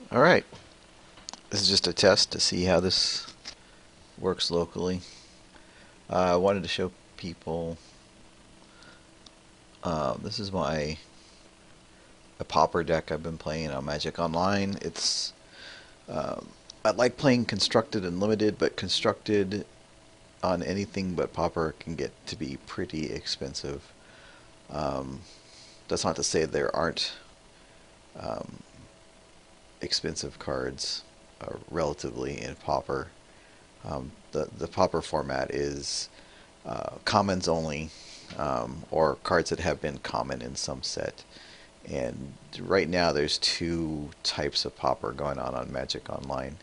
Alright, this is just a test to see how this works locally. I wanted to show people, this is a Pauper deck I've been playing on Magic Online. Um, I like playing Constructed and Limited, but Constructed on anything but Pauper can get to be pretty expensive. Um, that's not to say there aren't um, expensive cards relatively in Pauper. The Pauper format is commons only, or cards that have been common in some set. And right now, there's two types of Pauper going on Magic Online.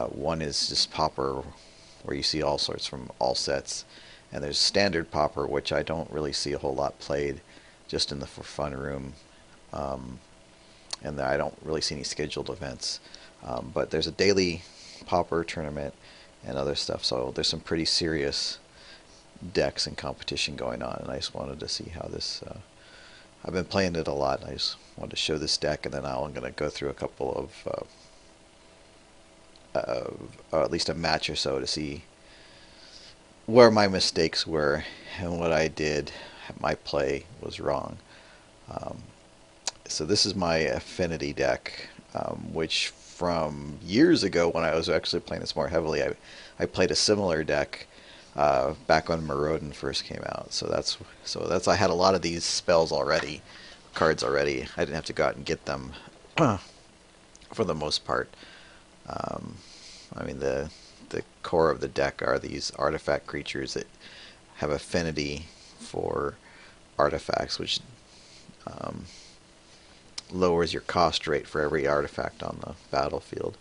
One is just Pauper, where you see all sorts from all sets, and there's Standard Pauper, which I don't really see a whole lot played, just in the for fun room, um, and I don't really see any scheduled events. But there's a daily Pauper tournament and other stuff, so there's some pretty serious decks and competition going on, and I just wanted to see how this. I've been playing it a lot. I just wanted to show this deck, and then I'm going to go through a couple or at least a match or so to see where my mistakes were and what I did. My play was wrong. Um, so this is my Affinity deck, which from years ago when I was actually playing this more heavily, I played a similar deck back when Maraudon first came out. So that's I had a lot of these spells already, cards already. I didn't have to go out and get them for the most part. Um, I mean the core of the deck are these artifact creatures that have affinity for artifacts, which um, lowers your cost rate for every artifact on the battlefield.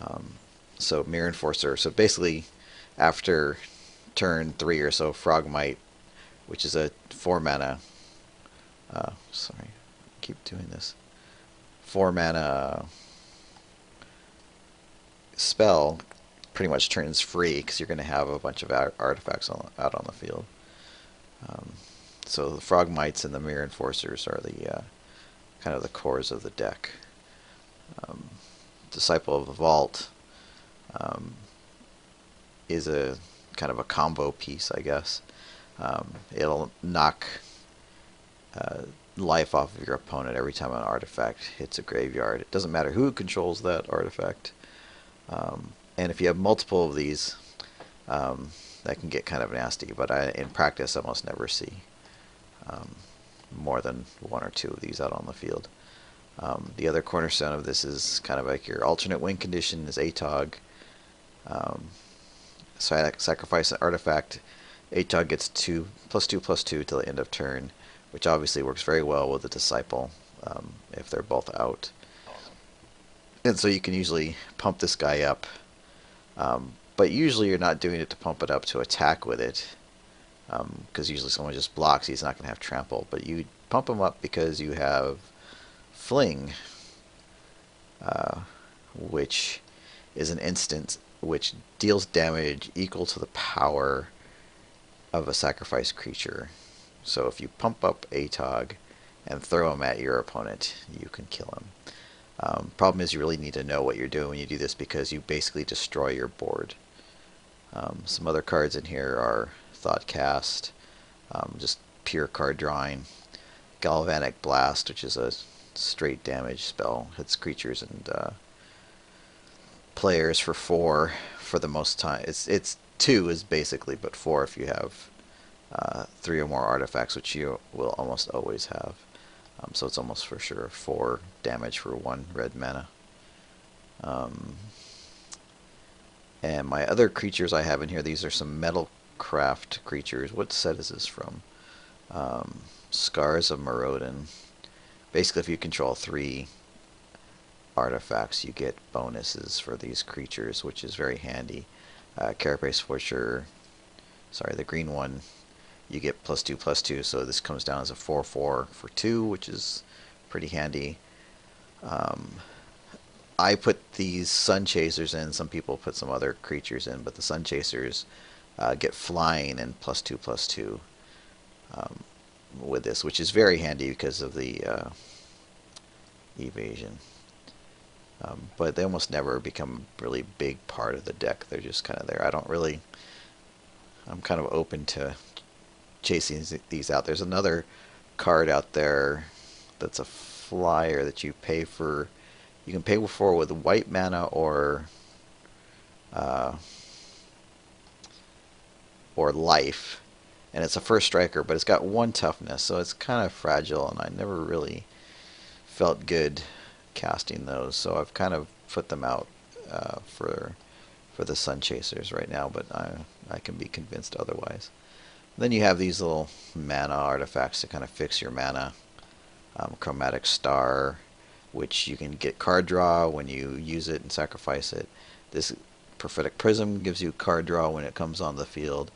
Um, so Mirror Enforcer. So basically, after turn 3 or so, Frogmite, which is a 4 mana. Sorry, I keep doing this. 4 mana spell pretty much turns free because you're going to have a bunch of artifacts out on the field. Um, so the Frogmites and the Mirror Enforcers are the kind of the cores of the deck. Um, Disciple of the Vault um, is a kind of a combo piece, I guess. It'll knock uh, life off of your opponent every time an artifact hits a graveyard. It doesn't matter who controls that artifact. And if you have multiple of these, that can get kind of nasty. But in practice, I almost never see um, more than one or two of these out on the field. The other cornerstone of this is kind of like your alternate win condition is ATOG. So I sacrifice an artifact. ATOG gets 2+2/+2 till the end of turn, which obviously works very well with the Disciple if they're both out. And so you can usually pump this guy up. But usually you're not doing it to pump it up to attack with it, because usually someone just blocks. He's not going to have trample. But you pump him up because you have Fling, uh, which is an instant which deals damage equal to the power of a sacrificed creature. So if you pump up ATOG and throw him at your opponent, you can kill him. Problem is you really need to know what you're doing when you do this because you basically destroy your board. Some other cards in here are Thoughtcast, just pure card drawing. Galvanic Blast, which is a straight damage spell, hits creatures and players for 4 for the most time. It's 2 is basically, but 4 if you have 3 or more artifacts, which you will almost always have. So it's almost for sure 4 damage for 1 red mana. And my other creatures I have in here, these are some Metalcraft creatures. What set is this from? Scars of Maraudon. Basically, if you control 3 artifacts, you get bonuses for these creatures, which is very handy. Carapace Forger, sorry, the green one, you get +2/+2, so this comes down as a 4/4 for 2, which is pretty handy. I put these Sun Chasers in. Some people put some other creatures in, but the Sun Chasers get flying and +2/+2 with this, which is very handy because of the evasion. But they almost never become a really big part of the deck. They're just kind of there. I'm kind of open to chasing these out. There's another card out there that's a flyer that you pay for. You can pay for with white mana uh, or life, and it's a first striker, but it's got one toughness, so it's kind of fragile, and I never really felt good casting those, so I've kind of put them out for the Sun Chasers right now, but I can be convinced otherwise. Then you have these little mana artifacts to kind of fix your mana. Chromatic Star, which you can get card draw when you use it and sacrifice it. This Prophetic Prism gives you card draw when it comes on the field.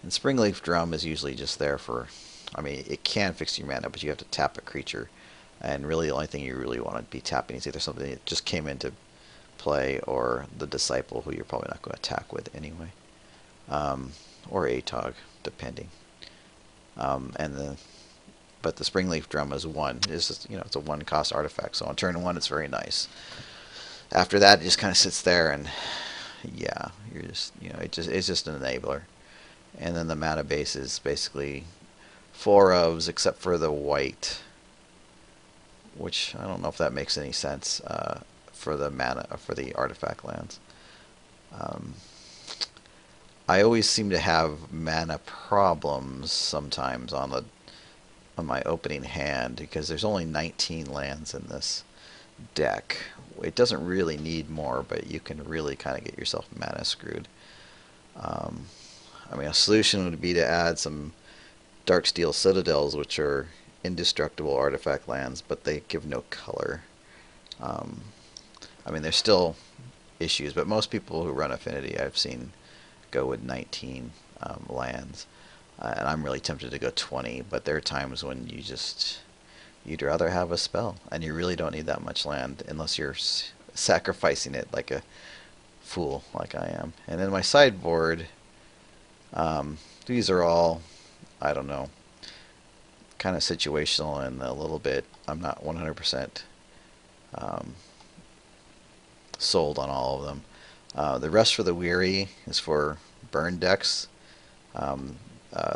And Springleaf Drum is usually just there for, I mean, it can fix your mana, but you have to tap a creature. And really the only thing you really want to be tapping is either something that just came into play or the Disciple, who you're probably not going to attack with anyway. Or Atog, depending. And the But the Springleaf Drum is one. It's just, it's a one cost artifact. So on turn one, it's very nice. After that, it just kind of sits there, and yeah, you're just, it's just an enabler. And then the mana base is basically four ofs, except for the white, which I don't know if that makes any sense for the mana for the artifact lands. Um, I always seem to have mana problems sometimes on my opening hand because there's only 19 lands in this deck. It doesn't really need more, but you can really kind of get yourself mana screwed. I mean, a solution would be to add some Darksteel Citadels, which are indestructible artifact lands, but they give no color. Um, I mean, there's still issues, but most people who run Affinity I've seen go with 19 lands. And I'm really tempted to go 20, but there are times when you'd rather have a spell, and you really don't need that much land unless you're sacrificing it like a fool, like I am. And in my sideboard, these are all, I don't know, kind of situational and a little bit, I'm not 100% sold on all of them. The Rest for the Weary is for burn decks.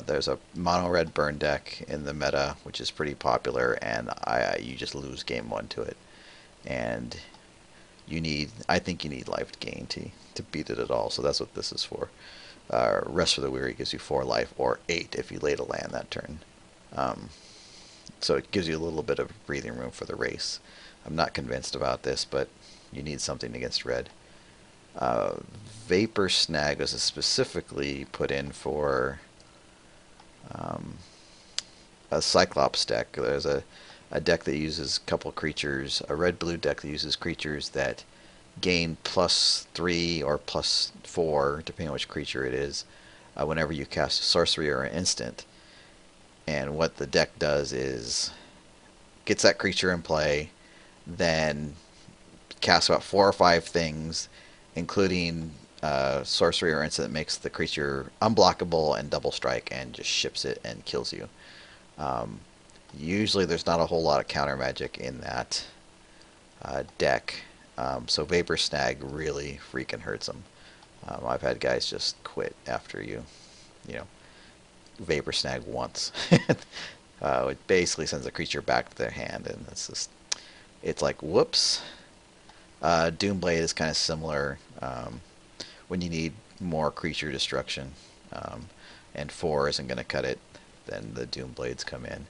There's a mono red burn deck in the meta, which is pretty popular, and you just lose game one to it. And I think you need life gain to beat it at all. So that's what this is for. Rest for the Weary gives you 4 life, or 8 if you laid a land that turn. So it gives you a little bit of breathing room for the race. I'm not convinced about this, but you need something against red. Vapor Snag was specifically put in for a Cyclops deck. There's a deck that uses a couple creatures, a red-blue deck that uses creatures that gain +3 or +4, depending on which creature it is, whenever you cast a sorcery or an instant. And what the deck does is gets that creature in play, then casts about 4 or 5 things, including sorcery or instant that makes the creature unblockable and double strike, and just ships it and kills you. Usually there's not a whole lot of counter magic in that deck, so Vapor Snag really freaking hurts them. I've had guys just quit after you Vapor Snag once. It basically sends a creature back to their hand, and it's like, whoops. Doomblade is kind of similar. When you need more creature destruction, and 4 isn't going to cut it, then the Doomblades come in.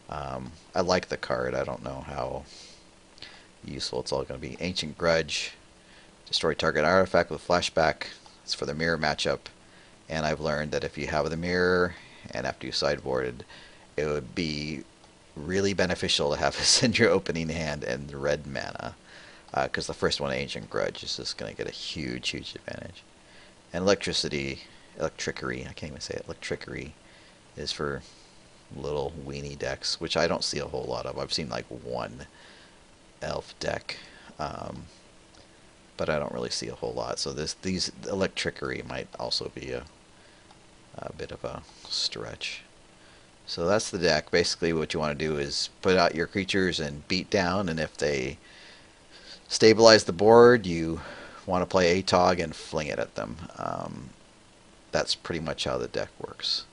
I like the card. I don't know how useful it's all going to be. Ancient Grudge. Destroy target artifact with flashback. It's for the mirror matchup. And I've learned that if you have the mirror, and after you sideboarded, it would be really beneficial to have this in your opening hand and red mana. Because the first one, Ancient Grudge, is just going to get a huge, huge advantage. And Electricity, I can't even say it, Electricity is for little weenie decks, which I don't see a whole lot of. I've seen like one elf deck, but I don't really see a whole lot. So these Electricity might also be a bit of a stretch. So that's the deck. Basically what you want to do is put out your creatures and beat down, and if they stabilize the board, you want to play ATOG and fling it at them. That's pretty much how the deck works.